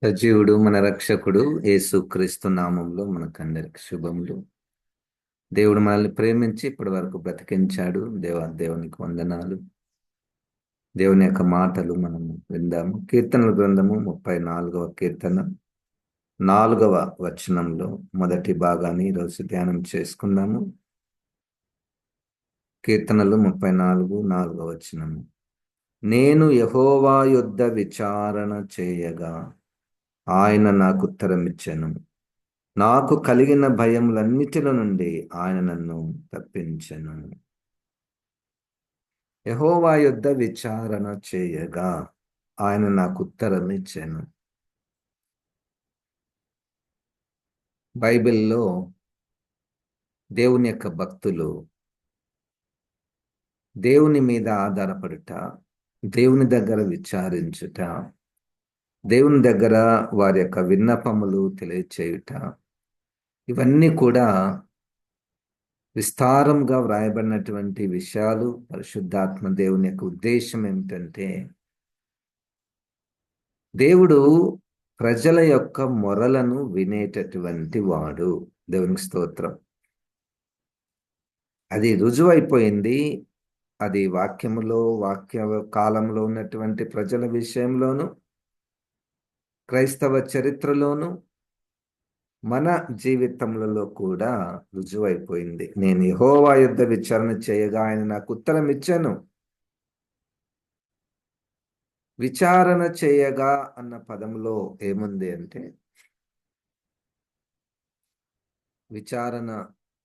సజీవుడు మన రక్షకుడు యేసుక్రీస్తు నామంలో మనకందరికి శుభములు. దేవుడు మనల్ని ప్రేమించి ఇప్పటి వరకు బ్రతికించాడు. దేవునికి వందనాలు. దేవుని యొక్క మాటలు మనము విందాము. కీర్తనల గ్రంథము 34వ కీర్తన 4వ వచనంలో మొదటి భాగాన్ని ఈరోజు ధ్యానం చేసుకుందాము. కీర్తనలు 34 4వ వచనము. నేను యెహోవా యొద్ద విచారణ చేయగా ఆయన నాకు ఉత్తరమిచ్చెను. నాకు కలిగిన భయములన్నిటిలో నుండి ఆయన నన్ను తప్పించెను. యెహోవా యొద్ద విచారణ చేయగా ఆయన నాకు ఉత్తరం ఇచ్చెను. బైబిల్లో దేవుని యొక్క భక్తులు దేవుని మీద ఆధారపడుట, దేవుని దగ్గర విచారించుట, దేవుని దగ్గర వారి యొక్క విన్నపములు తెలియచేయుట, ఇవన్నీ కూడా విస్తారంగా వ్రాయబడినటువంటి విషయాలు. పరిశుద్ధాత్మ దేవుని యొక్క ఉద్దేశం ఏమిటంటే, దేవుడు ప్రజల యొక్క మొరలను వినేటటువంటి వాడు. దేవునికి స్తోత్రం. అది రుజువైపోయింది. అది వాక్య కాలంలో ఉన్నటువంటి ప్రజల విషయంలోను, క్రైస్తవ చరిత్రలోను, మన జీవితములలో కూడా రుజువైపోయింది. నేను యెహోవా యొద్ద విచారణ చేయగా ఆయన నాకు ఉత్తరం ఇచ్చెను. విచారణ చేయగా అన్న పదంలో ఏముంది అంటే, విచారణ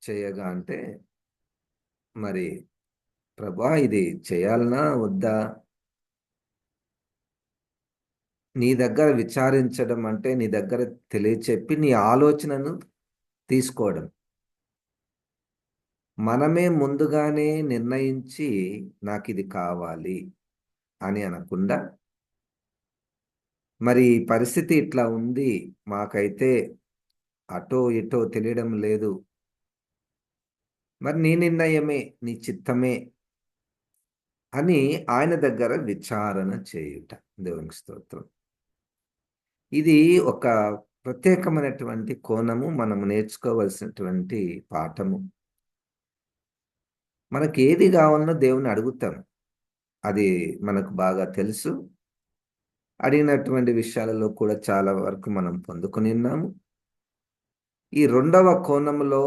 చేయగా అంటే మరి ప్రభా ఇది చేయాలనా వద్దా? నీ దగ్గర విచారించడం అంటే నీ దగ్గర తెలియచెప్పి నీ ఆలోచనను తీసుకోవడం. మనమే ముందుగానే నిర్ణయించి నాకు ఇది కావాలి అని అనకుండా, మరి ఈ పరిస్థితి ఇట్లా ఉంది, మాకైతే అటో ఇటో తెలియడం లేదు, మరి నీ నిర్ణయమే, నీ చిత్తమే అని ఆయన దగ్గర విచారణ చేయుట. దేవునికి స్తోత్రం. ఇది ఒక ప్రత్యేకమైనటువంటి కోణము, మనము నేర్చుకోవలసినటువంటి పాఠము. మనకి ఏది కావాలనో దేవుని అడుగుతాం. అది మనకు బాగా తెలుసు. అడిగినటువంటి విషయాలలో కూడా చాలా వరకు మనం పొందుకొని ఉన్నాము. ఈ రెండవ కోణంలో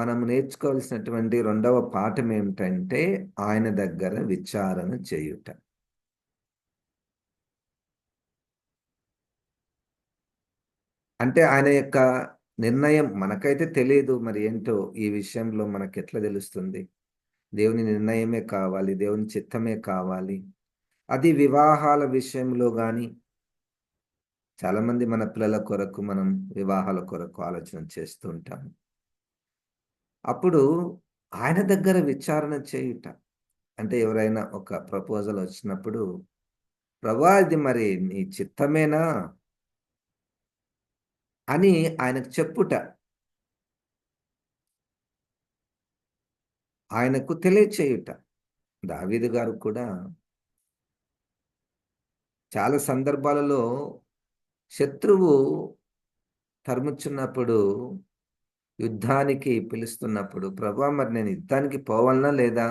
మనం నేర్చుకోవాల్సినటువంటి రెండవ పాఠం ఏమిటంటే, ఆయన దగ్గర విచారణ చేయుట. అంటే ఆయన యొక్క నిర్ణయం మనకైతే తెలియదు. మరి ఏంటో ఈ విషయంలో మనకి ఎట్లా తెలుస్తుంది? దేవుని నిర్ణయమే కావాలి, దేవుని చిత్తమే కావాలి. అది వివాహాల విషయంలో గాని, చాలామంది మన పిల్లల కొరకు మనం వివాహాల కొరకు ఆలోచన చేస్తూ ఉంటాం. అప్పుడు ఆయన దగ్గర విచారణ చేయుట అంటే, ఎవరైనా ఒక ప్రపోజల్ వచ్చినప్పుడు, ప్రభా ఇది మరి నీ చిత్తమేనా అని ఆయనకు చెప్పుట, ఆయనకు తెలియచేయుట. దావీదు గారు కూడా చాలా సందర్భాలలో శత్రువు తరుముచున్నప్పుడు, యుద్ధానికి పిలుస్తున్నప్పుడు, ప్రభా మరి నేను యుద్ధానికి పోవాలనా లేదా?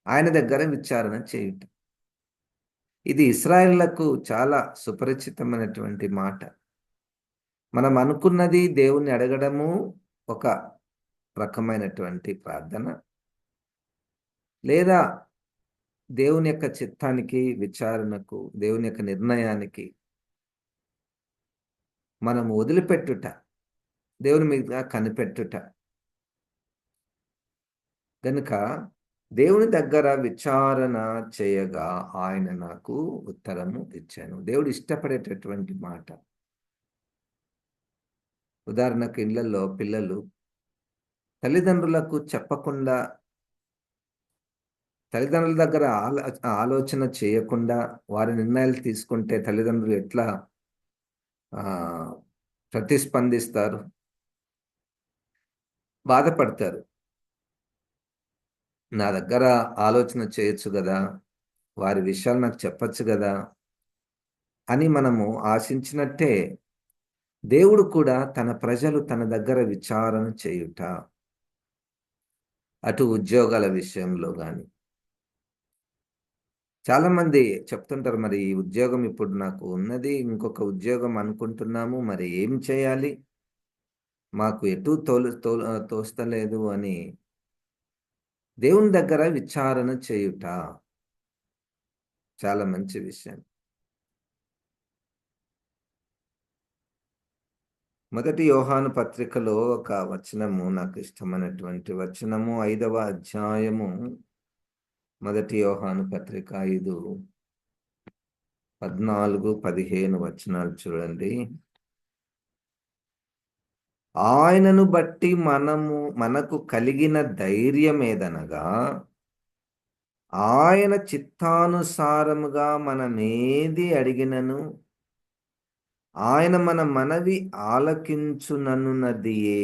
ఆయన దగ్గర విచారణ చేయుట. ఇది ఇశ్రాయేలులకు చాలా సుపరిచితమైనటువంటి మాట. మనం అనుకున్నది దేవుణ్ణి అడగడము ఒక రకమైనటువంటి ప్రార్థన, లేదా దేవుని యొక్క చిత్తానికి, విచారణకు, దేవుని యొక్క నిర్ణయానికి మనం వదిలిపెట్టుట, దేవుని మీద కనిపెట్టుట. గనుక దేవుని దగ్గర విచారణ చేయగా ఆయన నాకు ఉత్తరము ఇచ్చాను. దేవుడు ఇష్టపడేటటువంటి మాట. ఉదాహరణకు ఇళ్లలో పిల్లలు తల్లిదండ్రులకు చెప్పకుండా, తల్లిదండ్రుల దగ్గర ఆలోచన చేయకుండా వారి నిర్ణయాలు తీసుకుంటే తల్లిదండ్రులు ఎట్లా ఆ ప్రతిస్పందిస్తారు? బాధపడతారు. నా దగ్గర ఆలోచన చేయొచ్చు గదా! వారి విషయాలు నాకు చెప్పొచ్చు గదా! అని మనము ఆశించినట్టే దేవుడు కూడా తన ప్రజలు తన దగ్గర విచారణ చేయుట, అటు ఉద్యోగాల విషయంలో గాని. చాలామంది చెప్తుంటారు, మరి ఈ ఉద్యోగం ఇప్పుడు నాకు ఉన్నది, ఇంకొక ఉద్యోగం అనుకుంటున్నాము, మరి ఏం చేయాలి? మాకు ఎటూ తోస్తలేదు అని దేవుని దగ్గర విచారణ చేయుట చాలా మంచి విషయం. మొదటి యోహాను పత్రికలో ఒక వచనము నాకు ఇష్టమైనటువంటి వచనము, 5వ అధ్యాయము, మొదటి యోహాను పత్రిక 5, 14, 15 వచనాలు చూడండి. ఆయనను బట్టి మనకు కలిగిన ధైర్యమేదనగా, ఆయన చిత్తానుసారముగా మనమేది అడిగినను ఆయన మన మనవి ఆలకించుననున్నదియే.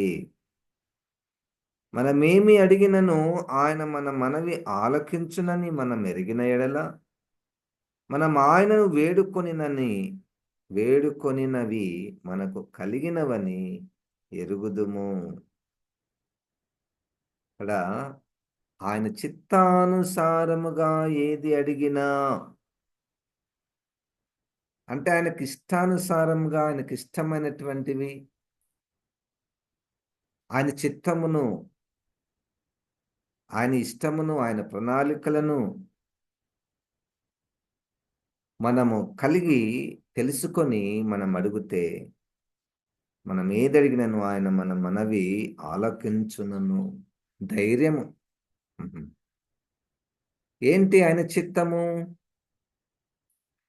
మనమేమి అడిగినను ఆయన మన మనవి ఆలకించునని మనం ఎరిగిన ఎడల, మనం ఆయనను వేడుకొనినవి మనకు కలిగినవని ఎరుగుదుము. ఇక్కడ ఆయన చిత్తానుసారముగా ఏది అడిగినా, అంటే ఆయనకి ఇష్టానుసారంగా, ఆయనకి ఇష్టమైనటువంటివి, ఆయన చిత్తమును, ఆయన ఇష్టమును, ఆయన ప్రణాళికలను మనము కలిగి తెలుసుకొని మనం అడిగితే, మనం ఏదడిగినను ఆయన మన మనవి ఆలకించునను. ధైర్యము. హుహు. ఏంటి ఆయన చిత్తము?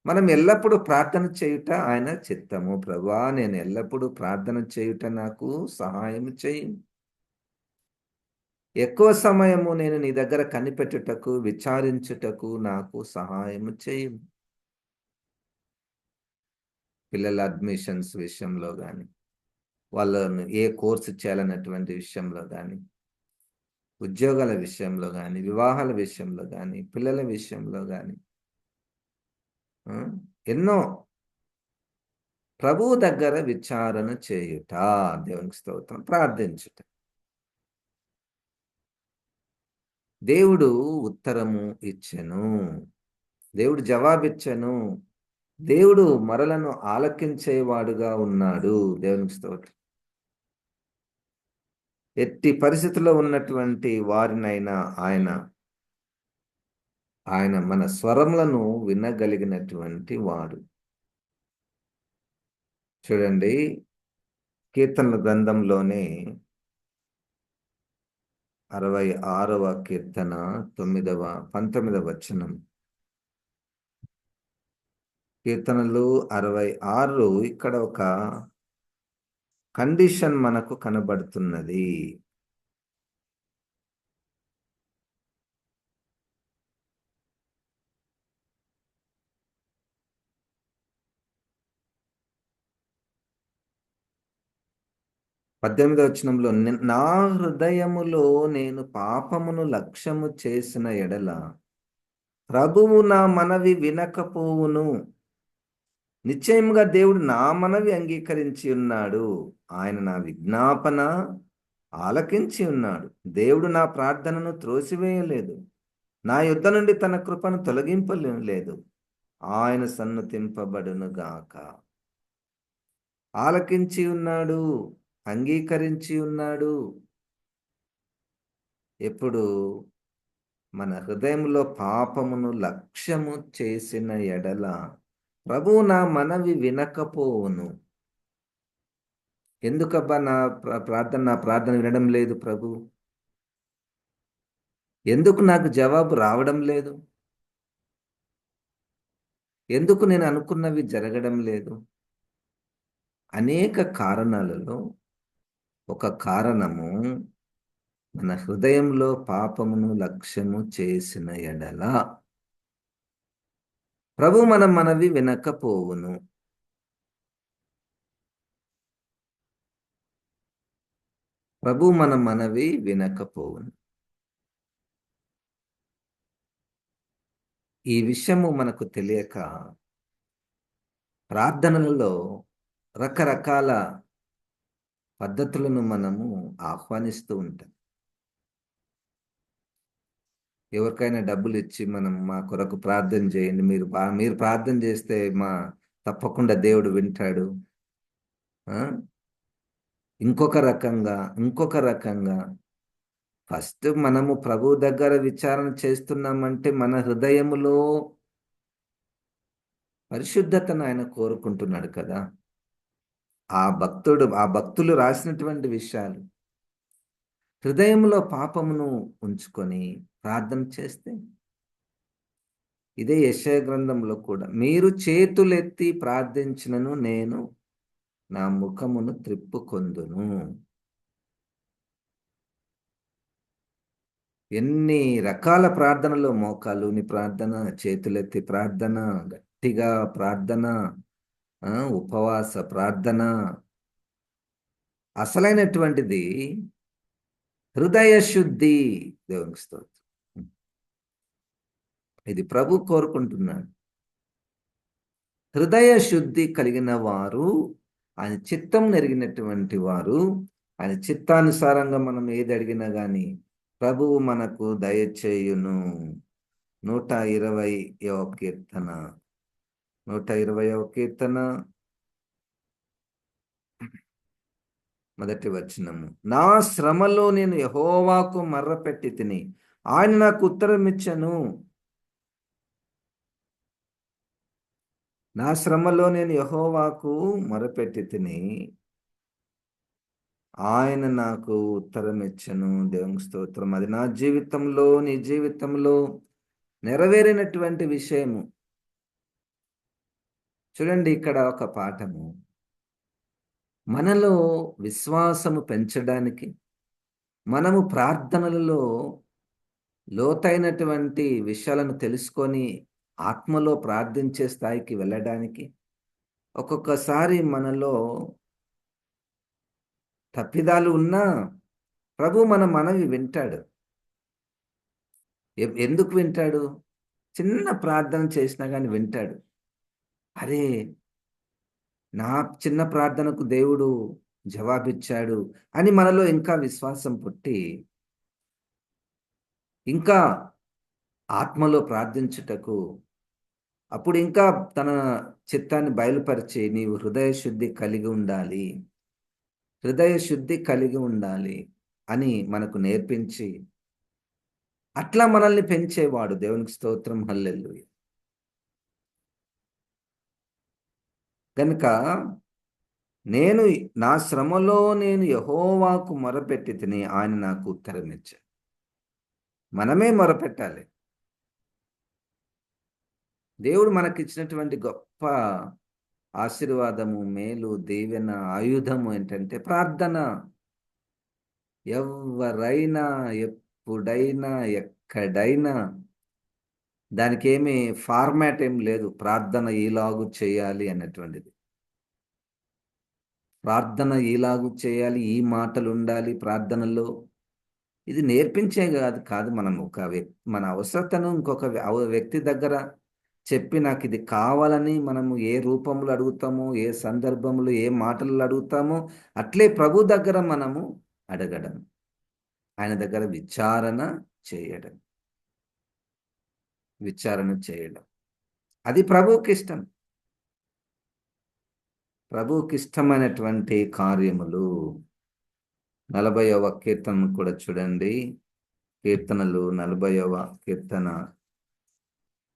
మనం ఎల్లప్పుడూ ప్రార్థన చేయుట ఆయన చిత్తము. ప్రభువా, నేను ఎల్లప్పుడూ ప్రార్థన చేయుట నాకు సహాయం చెయ్యి. ఎక్కువ సమయము నేను నీ దగ్గర కనిపెట్టుటకు, విచారించుటకు నాకు సహాయము చెయ్యి. పిల్లల అడ్మిషన్స్ విషయంలో గాని, వాళ్ళను ఏ కోర్స్ చేయాలన్నటువంటి విషయంలో గాని, ఉద్యోగాల విషయంలో గాని, వివాహాల విషయంలో గాని, పిల్లల విషయంలో గాని, ఎన్నో ప్రభువు దగ్గర విచారణ చేయుట. దేవునికి స్తోత్రం. ప్రార్థించుట. దేవుడు ఉత్తరము ఇచ్చెను. దేవుడు జవాబిచ్చెను. దేవుడు మొరలను ఆలకించేవాడుగా ఉన్నాడు. దేవునికి స్తోత్రం. ఎట్టి పరిస్థితుల్లో ఉన్నటువంటి వారినైనా ఆయన ఆయన మన స్వరములను వినగలిగినటువంటి వాడు. చూడండి, కీర్తనల గ్రంథంలోనే 66వ కీర్తన 19వ వచనం. కీర్తనలు 66, ఇక్కడ ఒక కండిషన్ మనకు కనబడుతున్నది. పద్దెనిమిదవ వచనంలో, నా హృదయములో నేను పాపమును లక్ష్యము చేసిన ఎడల ప్రభువు నా మనవి వినకపోవును. నిశ్చయముగా దేవుడు నా మనవి అంగీకరించి ఉన్నాడు. ఆయన నా విజ్ఞాపన ఆలకించి ఉన్నాడు. దేవుడు నా ప్రార్థనను త్రోసివేయలేదు. నా యుద్ధ నుండి తన కృపను తొలగింపలేదు. ఆయన సన్నుతింపబడునుగాక. ఆలకించి ఉన్నాడు, అంగీకరించి ఉన్నాడు. ఎప్పుడు మన హృదయంలో పాపమును లక్ష్యము చేసిన ఎడల ప్రభువు నా మనవి వినకపోవును. ఎందుకబ్బా నా ప్రార్థన వినడం లేదు ప్రభు? ఎందుకు నాకు జవాబు రావడం లేదు? ఎందుకు నేను అనుకున్నవి జరగడం లేదు? అనేక కారణాలలో ఒక కారణము, మన హృదయంలో పాపమును లక్ష్యము చేసిన ఎడల ప్రభు మన మనవి వినకపోవును. ప్రభు మన మనవి వినకపోవును. ఈ విషయము మనకు తెలియక ప్రార్థనలలో రకరకాల పద్ధతులను మనము ఆహ్వానిస్తూ ఉంటాం. ఎవరికైనా డబ్బులు ఇచ్చి మనం మా కొరకు ప్రార్థన చేయండి, మీరు ప్రార్థన చేస్తే తప్పకుండా దేవుడు వింటాడు. ఆ? ఇంకొక రకంగా ఫస్ట్ మనము ప్రభు దగ్గర విచారణ చేస్తున్నామంటే మన హృదయములో పరిశుద్ధతను ఆయన కోరుకుంటున్నాడు కదా. ఆ భక్తులు రాసినటువంటి విషయాలు, హృదయంలో పాపమును ఉంచుకొని ప్రార్థన చేస్తే, ఇదే యెషయా గ్రంథంలో కూడా, మీరు చేతులెత్తి ప్రార్థించినను నేను నా ముఖమును త్రిప్పుకొందును. ఎన్ని రకాల ప్రార్థనలు, మోకాలుని ప్రార్థన, చేతులెత్తి ప్రార్థన, గట్టిగా ప్రార్థన, ఉపవాస ప్రార్థన. అసలైనటువంటిది హృదయ శుద్ధి. దేవునికి స్తోత్రం. ఇది ప్రభు కోరుకుంటున్నాడు. హృదయ శుద్ధి కలిగిన వారు, ఆయన చిత్తం నెరిగినటువంటి వారు, ఆయన చిత్తానుసారంగా మనం ఏది అడిగినా గాని ప్రభువు మనకు దయచేయును. 120వ కీర్తన 120వ కీర్తన మొదటి వచనము. నా శ్రమలో నేను యెహోవాకు మర్రపెట్టి తిని ఆయన నాకు ఉత్తరం ఇచ్చెను. నా శ్రమలో నేను యెహోవాకు మొరపెట్టి తిని ఆయన నాకు ఉత్తరం ఇచ్చెను. దేవునికి స్తోత్రం. అది నా జీవితంలో, నీ జీవితంలో నెరవేరినటువంటి విషయము. చూడండి, ఇక్కడ ఒక పాఠము. మనలో విశ్వాసము పెంచడానికి, మనము ప్రార్థనలలో లోతైనటువంటి విషయాలను తెలుసుకొని ఆత్మలో ప్రార్థించే స్థాయికి వెళ్ళడానికి, ఒక్కొక్కసారి మనలో తప్పిదాలు ఉన్నా ప్రభు మన మనవి వింటాడు. ఎందుకు వింటాడు? చిన్న ప్రార్థన చేసినా కానీ వింటాడు. అరే, నా చిన్న ప్రార్థనకు దేవుడు జవాబిచ్చాడు అని మనలో ఇంకా విశ్వాసం పుట్టి, ఇంకా ఆత్మలో ప్రార్థించుటకు, అప్పుడు ఇంకా తన చిత్తాన్ని బయలుపరిచి, నీవు హృదయ శుద్ధి కలిగి ఉండాలి, హృదయ శుద్ధి కలిగి ఉండాలి అని మనకు నేర్పించి, అట్లా మనల్ని పెంచేవాడు. దేవునికి స్తోత్రం. హల్లెలూయా. కనుక నా శ్రమలో నేను యెహోవాకు మొరపెట్టి తిని ఆయన నాకు ఉత్తరం ఇచ్చాడు. మనమే మొరపెట్టాలి. దేవుడు మనకిచ్చినటువంటి గొప్ప ఆశీర్వాదము, మేలు, దీవెన, ఆయుధము ఏంటంటే ప్రార్థన. ఎవరైనా, ఎప్పుడైనా, ఎక్కడైనా, దానికేమి ఫార్మాట్ ఏం లేదు. ప్రార్థన ఈలాగు చేయాలి అన్నటువంటిది. ప్రార్థన ఈలాగు చేయాలి, ఈ మాటలు ఉండాలి ప్రార్థనలో. ఇది నేర్పించే కాదు. మనం మన అవసరతను ఇంకొక వ్యక్తి దగ్గర చెప్పి, నాకు ఇది కావాలని మనము ఏ రూపంలో అడుగుతామో, ఏ సందర్భంలో ఏ మాటలు అడుగుతామో, అట్లే ప్రభు దగ్గర మనము అడగడం, ఆయన దగ్గర చేయడం విచారణ చేయడం, అది ప్రభువుకి ఇష్టం. ప్రభువుకి ఇష్టమైనటువంటి కార్యములు. 40వ కీర్తన కూడా చూడండి. కీర్తనలు 40వ కీర్తన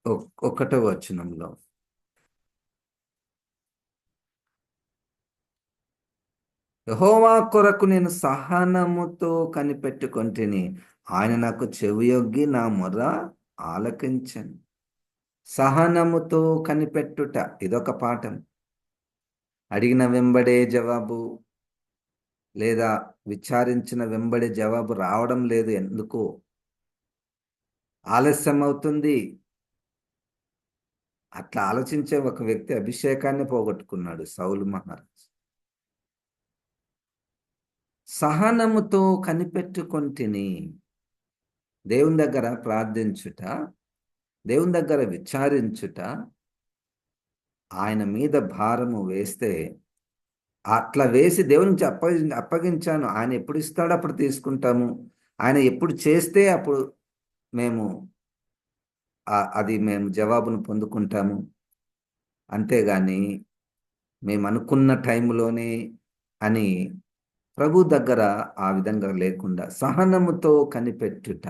1వ వచనంలో, యెహోవా కొరకు నేను సహనముతో కనిపెట్టుకొంటిని, ఆయన నాకు చెవియొగ్గి నా మొర్ర ఆలకించెను. సహనముతో కనిపెట్టుట, ఇదొక పాఠం. అడిగిన వెంబడే జవాబు, లేదా విచారించిన వెంబడే జవాబు రావడం లేదు. ఎందుకు ఆలస్యం అవుతుంది? అట్లా ఆలోచించే ఒక వ్యక్తి అభిషేకాన్ని పోగొట్టుకున్నాడు, సౌలు మహారాజు. సహనముతో కనిపెట్టుకొంటిని. దేవుని దగ్గర ప్రార్థించుట, దేవుని దగ్గర విచారించుట, ఆయన మీద భారము వేస్తే, అట్లా వేసి దేవునికి అప్పగించాను. ఆయన ఎప్పుడు ఇస్తాడో అప్పుడు తీసుకుంటాము. ఆయన ఎప్పుడు చేస్తే అప్పుడు మేము అది మేము జవాబును పొందుకుంటాము. అంతేగాని మేమనుకున్న టైంలోనే అని ప్రభు దగ్గర ఆ విధంగా లేకుండా సహనముతో కనిపెట్టుట,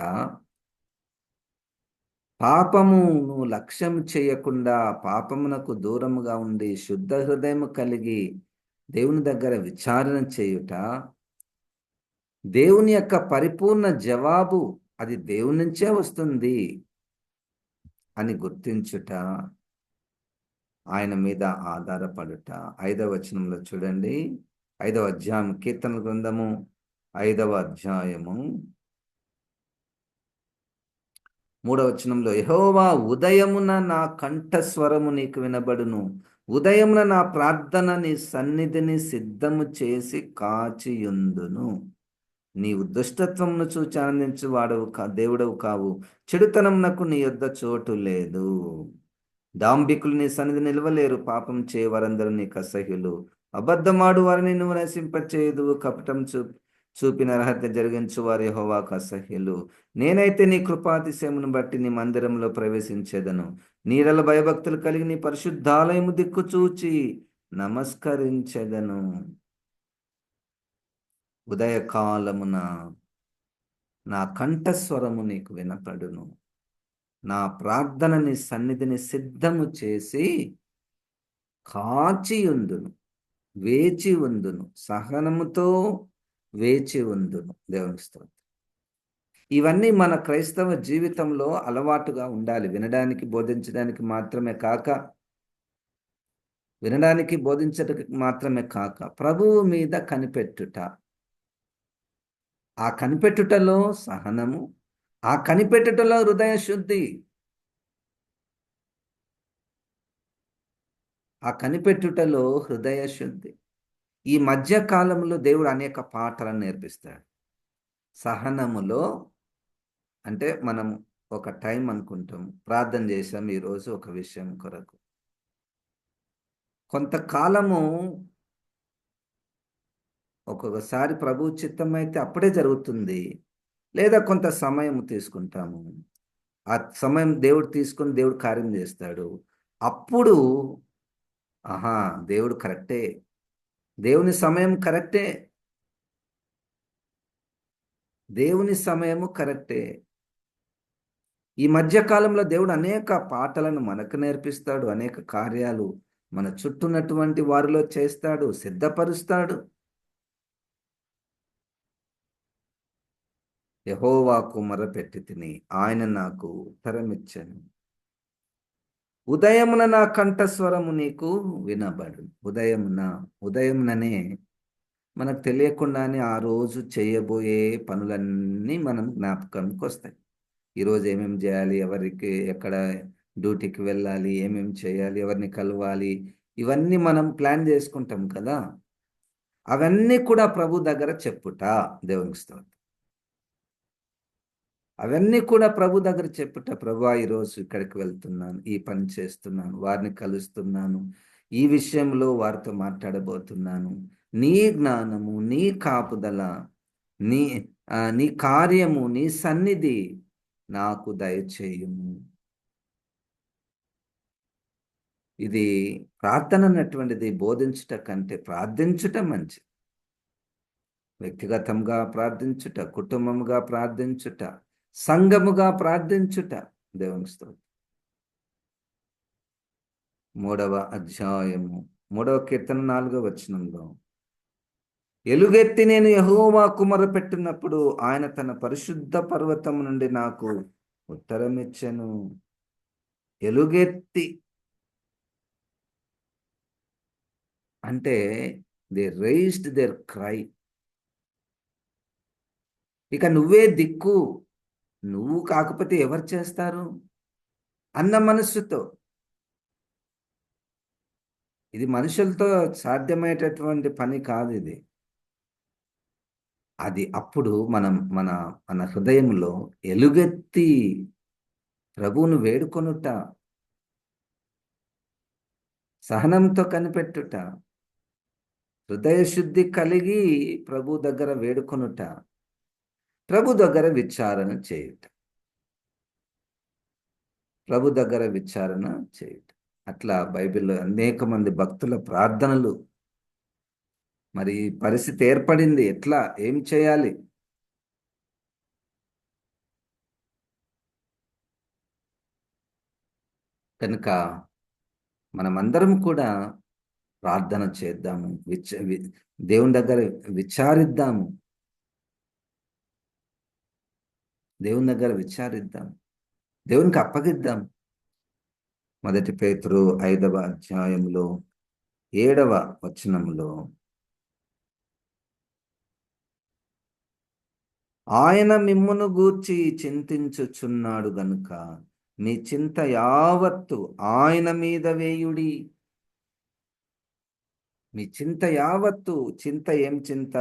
పాపమును లక్ష్యం చేయకుండా పాపమునకు దూరముగా ఉండి శుద్ధ హృదయము కలిగి దేవుని దగ్గర విచారణ చేయుట, దేవుని యొక్క పరిపూర్ణ జవాబు అది దేవుని నుంచే వస్తుంది అని గుర్తించుట, ఆయన మీద ఆధారపడుట. 5వ వచనంలో చూడండి, 5వ అధ్యాయం, కీర్తన గ్రంథము 5వ అధ్యాయము 3వ వచనంలో, యెహోవా ఉదయమున నా కంఠస్వరము నీకు వినబడును, ఉదయమున నా ప్రార్థన నీ సన్నిధిని సిద్ధము చేసి కాచియుందును. నీవు దుష్టత్వమును చూచి ఆనందించు వాడవు దేవుడవు కావు, చెడుతనమునకు నీ యొద్ద చోటు లేదు. డాంబికులు నీ సన్నిధి నిలవలేరు, పాపం చేయ వారందరూ నీకు అసహ్యులు. అబద్ధమాడు వారిని నువ్వు నశింపచేయదు, కపటం చూపిన అర్హత జరిగించు వారు యెహోవాకు అసహ్యులు. నేనైతే నీ కృపాతిశయమును బట్టి నీ మందిరంలో ప్రవేశించేదను, నీడల భయభక్తులు కలిగి నీ పరిశుద్ధాలయము దిక్కు చూచి నమస్కరించెదను. ఉదయకాలమున నా కంఠస్వరము నీకు వినపడును, నా ప్రార్థన నీ సన్నిధిని సిద్ధము చేసి కాచియుందును, వేచి ఉందును, సహనముతో వేచి ఉందును. దేవుని స్తోత్రం. ఇవన్నీ మన క్రైస్తవ జీవితంలో అలవాటుగా ఉండాలి. వినడానికి బోధించడానికి మాత్రమే కాక, వినడానికి బోధించడానికి మాత్రమే కాక, ప్రభువు మీద కనిపెట్టుట. ఆ కనిపెట్టుటలో సహనము, ఆ కనిపెట్టుటలో హృదయ శుద్ధి, ఆ కనిపెట్టుటలో హృదయ శుద్ధి. ఈ మధ్య కాలంలో దేవుడు అనేక పాఠాలను నేర్పిస్తాడు. సహనములో అంటే మనం ఒక టైం అనుకుంటాం, ప్రార్థన చేశాం ఈరోజు ఒక విషయం కొరకు, కొంతకాలము ఒక్కొక్కసారి ప్రభు చిత్తం అయితే అప్పుడే జరుగుతుంది, లేదా కొంత సమయం తీసుకుంటాము. ఆ సమయం దేవుడు తీసుకొని దేవుడు కార్యం చేస్తాడు. అప్పుడు ఆహా, దేవుడు కరెక్టే, దేవుని సమయం కరెక్టే, దేవుని సమయము కరెక్టే. ఈ మధ్య కాలంలో దేవుడు అనేక పాటలను మనకు నేర్పిస్తాడు, అనేక కార్యాలు మన చుట్టూన్నటువంటి వారిలో చేస్తాడు, సిద్ధపరుస్తాడు. యెహోవాకు మొరపెట్టి తిని ఆయన నాకు ఉత్తరమిచ్చెను, ఉదయమున నా కంఠస్వరము నీకు వినబడు. ఉదయముననే మనకు తెలియకుండానే ఆ రోజు చేయబోయే పనులన్నీ మనం జ్ఞాపకానికి వస్తాయి. ఈరోజు ఏమేమి చేయాలి, ఎవరికి ఎక్కడ డ్యూటీకి వెళ్ళాలి, ఏమేమి చేయాలి, ఎవరిని కలవాలి, ఇవన్నీ మనం ప్లాన్ చేసుకుంటాం కదా. అవన్నీ కూడా ప్రభు దగ్గర చెప్పుట. దేవునికి స్తోత్రం. అవన్నీ కూడా ప్రభు దగ్గర చెప్పుట. ప్రభువా, ఈరోజు ఇక్కడికి వెళ్తున్నాను, ఈ పని చేస్తున్నాను, వారిని కలుస్తున్నాను, ఈ విషయంలో వారితో మాట్లాడబోతున్నాను, నీ జ్ఞానము, నీ కాపుదల, నీ నీ కార్యము, నీ సన్నిధి నాకు దయచేయుము. ఇది ప్రార్థన అన్నటువంటిది బోధించుట కంటే ప్రార్థించుట మంచి. వ్యక్తిగతంగా ప్రార్థించుట, కుటుంబముగా ప్రార్థించుట, సంఘముగా ప్రార్థించుట. దేవుని స్తోత్రం. 3వ అధ్యాయము 3వ కీర్తన 4వ వచనంలో, ఎలుగెత్తి నేను యెహోవాకు మొరపెట్టినప్పుడు ఆయన తన పరిశుద్ధ పర్వతం నుండి నాకు ఉత్తరమిచ్చెను. ఎలుగెత్తి అంటే దే రైజ్డ్ దేర్ క్రై. ఇక నువ్వే దిక్కు, నువ్వు కాకపోతే ఎవరు చేస్తారు అన్న మనస్సుతో, ఇది మనుషులతో సాధ్యమయ్యేటటువంటి పని కాదు ఇది. అది అప్పుడు మనం మన మన హృదయంలో ఎలుగెత్తి ప్రభువును వేడుకొనుట, సహనంతో కనిపెట్టుట, హృదయ శుద్ధి కలిగి ప్రభు దగ్గర వేడుకొనుట, ప్రభు దగ్గర విచారణ చేయుట, ప్రభు దగ్గర విచారణ చేయుట. అట్లా బైబిల్లో అనేక మంది భక్తుల ప్రార్థనలు. మరి ఈ పరిస్థితి ఏర్పడింది, ఎట్లా, ఏం చేయాలి? కనుక మనమందరం కూడా ప్రార్థన చేద్దాము, దేవుని దగ్గర విచారిద్దాము, దేవుని దగ్గర విచారిద్దాం, దేవునికి అప్పగిద్దాం. మొదటి పేతురు 5వ అధ్యాయములో 7వ వచనములో, ఆయన మిమ్మును గూర్చి చింతించుచున్నాడు గనుక మీ చింత యావత్తు ఆయన మీద వేయుడి. మీ చింత యావత్తు, చింత ఏం చింత?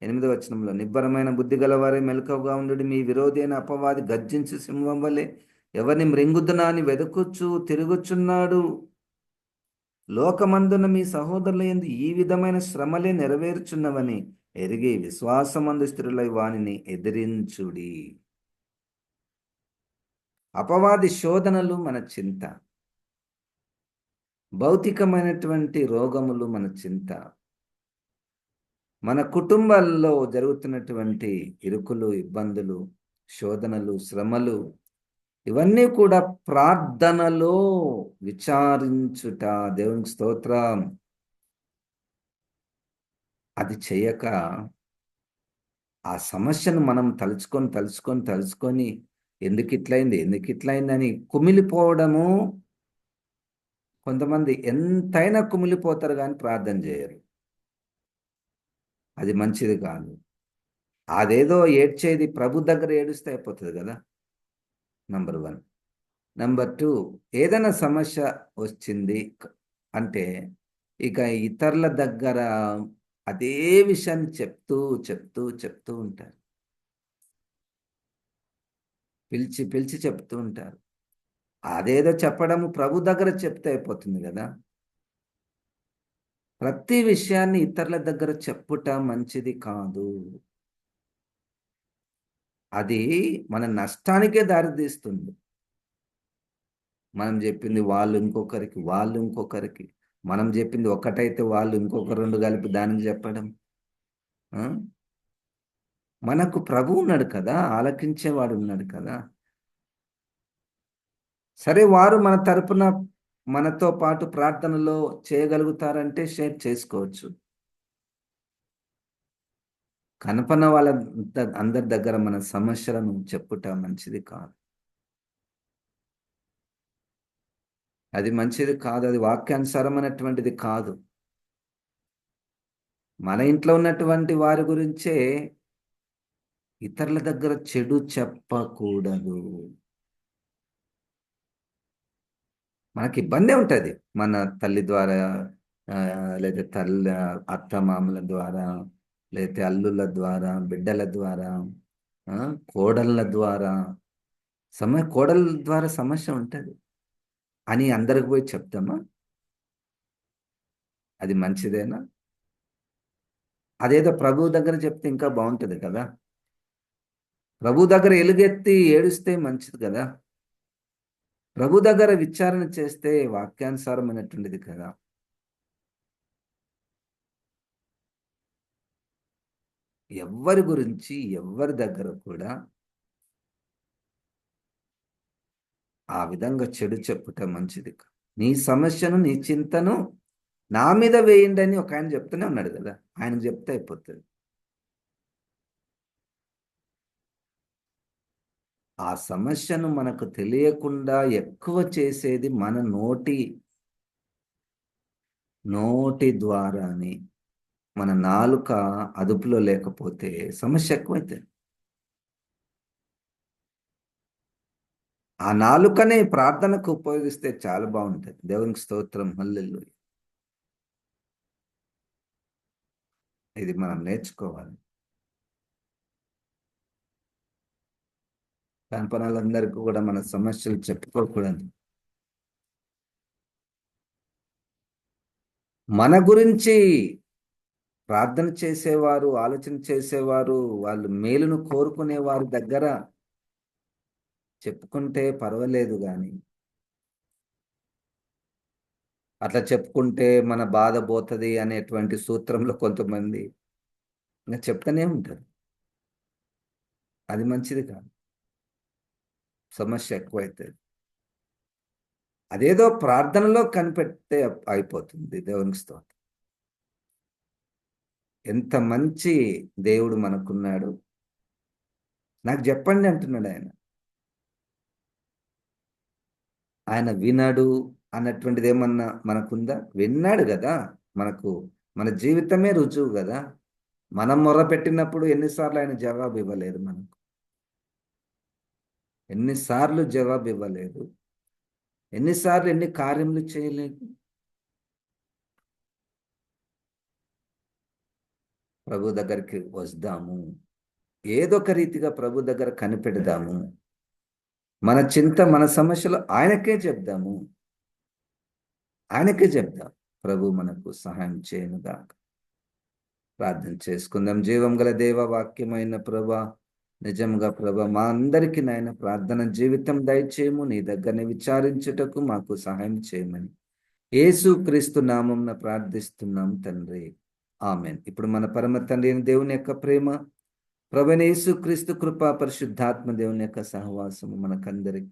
8వ వచనంలో, నిబ్బరమైన బుద్ధి గలవారే మెలకువగా ఉండు, మీ విరోధి అయిన అపవాది గర్జించు సింహం వలె ఎవరిని మృంగుదునా అని వెదుకుచు తిరుగుచున్నాడు. లోకమందున మీ సహోదరుల యందు ఈ విధమైన శ్రమలే నెరవేర్చున్నవని ఎరిగి విశ్వాసమందు స్థిరులై వానిని ఎదిరించుడి. అపవాది శోధనలు మన చింత, భౌతికమైనటువంటి రోగములు మన చింత, మన కుటుంబాల్లో జరుగుతున్నటువంటి ఇరుకులు, ఇబ్బందులు, శోధనలు, శ్రమలు, ఇవన్నీ కూడా ప్రార్థనలో విచారించుట. దేవునికి స్తోత్రం. అది చేయక ఆ సమస్యను మనం తలుచుకొని ఎందుకు ఇట్లయింది, ఎందుకు ఇట్లయింది అని కుమిలిపోవడము. కొంతమంది ఎంతైనా కుమిలిపోతారు కానీ ప్రార్థన చేయరు. అది మంచిది కాదు. అదేదో ఏడ్చేది ప్రభు దగ్గర ఏడుస్తే అయిపోతుంది కదా. నంబర్ 1. నంబర్ 2, ఏదైనా సమస్య వచ్చింది అంటే ఇక ఇతరుల దగ్గర అదే విషయాన్ని చెప్తూ చెప్తూ చెప్తూ ఉంటారు. పిలిచి పిలిచి చెప్తూ ఉంటారు. అదేదో చెప్పడము ప్రభు దగ్గర చెప్తే అయిపోతుంది కదా. ప్రతి విషయాన్ని ఇతరుల దగ్గర చెప్పుట మంచిది కాదు. అది మన నష్టానికే దారితీస్తుంది. మనం చెప్పింది వాళ్ళు ఇంకొకరికి, మనం చెప్పింది ఒకటైతే వాళ్ళు ఇంకొక 2 కలిపి దానికి చెప్పడం. ఆ? మనకు ప్రభు ఉన్నాడు కదా, ఆలకించేవాడు ఉన్నాడు కదా. సరే, వారు మన తరపున మనతో పాటు ప్రార్థనలో చేయగలుగుతారంటే షేర్ చేసుకోవచ్చు. కనపన వాళ్ళ అందరి దగ్గర మన సమస్యలను చెప్పుట మంచిది కాదు. అది మంచిది కాదు, అది వాక్యానుసారమైనటువంటిది కాదు. మన ఇంట్లో ఉన్నటువంటి వారి గురించే ఇతరుల దగ్గర చెడు చెప్పకూడదు. మనకి ఇబ్బందే ఉంటుంది మన తల్లి ద్వారా, లేదా అత్తమామల ద్వారా, లేకపోతే అల్లుల ద్వారా, బిడ్డల ద్వారా, ఆ, కోడళ్ళ ద్వారా. కోడళ్ళ ద్వారా సమస్య ఉంటుంది అని అందరికి పోయి చెప్తామా? అది మంచిదేనా? అదేదో ప్రభువు దగ్గర చెప్తే ఇంకా బాగుంటుంది కదా. ప్రభు దగ్గర ఎలుగెత్తి ఏడుస్తే మంచిది కదా. ప్రభు దగ్గర విచారణ చేస్తే వాక్యానుసారమైనటువంటిది కదా. ఎవ్వరి గురించి ఎవ్వరి దగ్గర కూడా ఆ విధంగా చెడు చెప్పుట మంచిది కాదు. నీ సమస్యను, నీ చింతను నా మీద వేయండి అని ఒక ఆయన చెప్తూనే ఉన్నాడు కదా. ఆయనకు చెప్తే అయిపోతుంది. ఆ సమస్యను మనకు తెలియకుండా ఎక్కువ చేసేది మన నోటి ద్వారానే. మన నాలుక అదుపులో లేకపోతే సమస్య ఎక్కువైతుంది. ఆ నాలుకనే ప్రార్థనకు ఉపయోగిస్తే చాలా బాగుంటుంది. దేవునికి స్తోత్రం, హల్లెలూయా. ఇది మనం నేర్చుకోవాలి. కల్పనలందరికీ కూడా మన సమస్యలు చెప్పుకోకూడదు. మన గురించి ప్రార్థన చేసేవారు, ఆలోచన చేసేవారు, వాళ్ళు మేలును కోరుకునే వారి దగ్గర చెప్పుకుంటే పర్వాలేదు గాని, అట్లా చెప్పుకుంటే మన బాధ పోతది అనేటువంటి సూత్రంలో కొంతమంది ఇంకా చెప్తూనే ఉంటారు. అది మంచిది కాదు. సమస్య ఎక్కువైతది. అదేదో ప్రార్థనలో కనిపెడితే అయిపోతుంది. దేవునికి స్తోత్రం. ఎంత మంచి దేవుడు మనకున్నాడు. నాకు చెప్పండి అంటున్నాడు ఆయన. ఆయన వినడు అన్నటువంటిది ఏమన్నా మనకుందా? విన్నాడు గదా! మనకు మన జీవితమే రుజువు గదా! మనం మొర్రపెట్టినప్పుడు ఎన్నిసార్లు ఆయన జవాబు ఇవ్వలేదు మనకు. ఎన్నిసార్లు జవాబు ఇవ్వలేదు. ఎన్నిసార్లు ఎన్ని కార్యములు చేయలేదు. ప్రభు దగ్గరికి వద్దాము. ఏదో ఒక రీతిగా ప్రభు దగ్గర కనిపెడదాము. మన చింత, మన సమస్యలు ఆయనకే చెప్దాము. ఆయనకే చెప్దాం. ప్రభు మనకు సహాయం చేయనుగాక. ప్రార్థన చేసుకుందాం. జీవం గల దేవ, వాక్యమైన ప్రభా, నిజంగా ప్రభా, మా అందరికి నాయన ప్రార్థన జీవితం దయచేయము. నీ దగ్గరనే విచారించుటకు మాకు సహాయం చేయమని యేసు క్రీస్తు నామంన ప్రార్థిస్తున్నాం తండ్రి. ఆమెన్. ఇప్పుడు మన పరమ తండ్రి అయిన దేవుని యొక్క ప్రేమ, ప్రభువైన యేసు క్రీస్తు కృప, పరిశుద్ధాత్మ దేవుని యొక్క సహవాసము మనకందరికి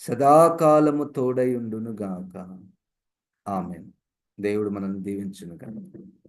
సదాకాలము తోడై ఉండును గాక. ఆమెన్. దేవుడు మనల్ని దీవించును గాక.